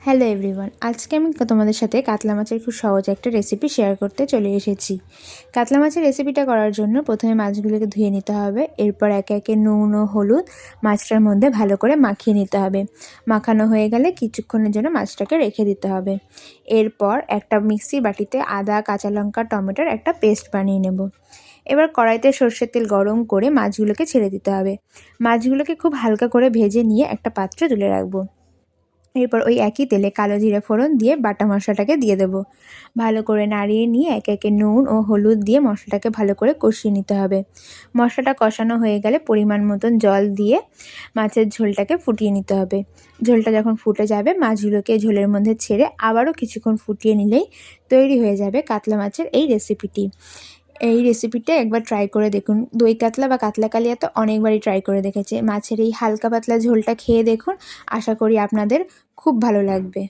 Hello everyone, আজকে আমি তোমাদের সাথে কাতলা মাছের খুব সহজ একটা রেসিপি শেয়ার করতে চলে এসেছি। কাতলা মাছের রেসিপিটা করার জন্য প্রথমে মাছগুলোকে ধুয়ে নিতে হবে। এরপর একে একে নুন ও হলুদ মাছটার মধ্যে ভালো করে মাখিয়ে নিতে হবে। মাখানো হয়ে গেলে কিছুক্ষণের জন্য মাছটাকে রেখে দিতে হবে। এরপর একটা মিক্সির বাটিতে আদা, কাঁচা লঙ্কা, টমেটোর একটা পেস্ট বানিয়ে নেব। এবার কড়াইতে সর্ষের তেল গরম করে মাছগুলোকে ছেড়ে দিতে হবে। মাছগুলোকে খুব হালকা করে ভেজে নিয়ে একটা পাত্রে তুলে রাখবো। এরপর ওই একই তেলে কালো জিরে ফোড়ন দিয়ে বাটা মশলাটাকে দিয়ে দেবো। ভালো করে নাড়িয়ে নিয়ে একে একে নুন ও হলুদ দিয়ে মশলাটাকে ভালো করে কষিয়ে নিতে হবে। মশলাটা কষানো হয়ে গেলে পরিমাণ মতন জল দিয়ে মাছের ঝোলটাকে ফুটিয়ে নিতে হবে। ঝোলটা যখন ফুটে যাবে মাছগুলোকে ঝোলের মধ্যে ছেড়ে আবারও কিছুক্ষণ ফুটিয়ে নিলেই তৈরি হয়ে যাবে কাতলা মাছের এই রেসিপিটি। এই রেসিপিটা একবার ট্রাই করে দেখুন। দই কাতলা বা কাতলা কালিয়া তো অনেকবারই ট্রাই করে দেখেছে। মাছের এই হালকা পাতলা ঝোলটা খেয়ে দেখুন, আশা করি আপনাদের খুব ভালো লাগবে।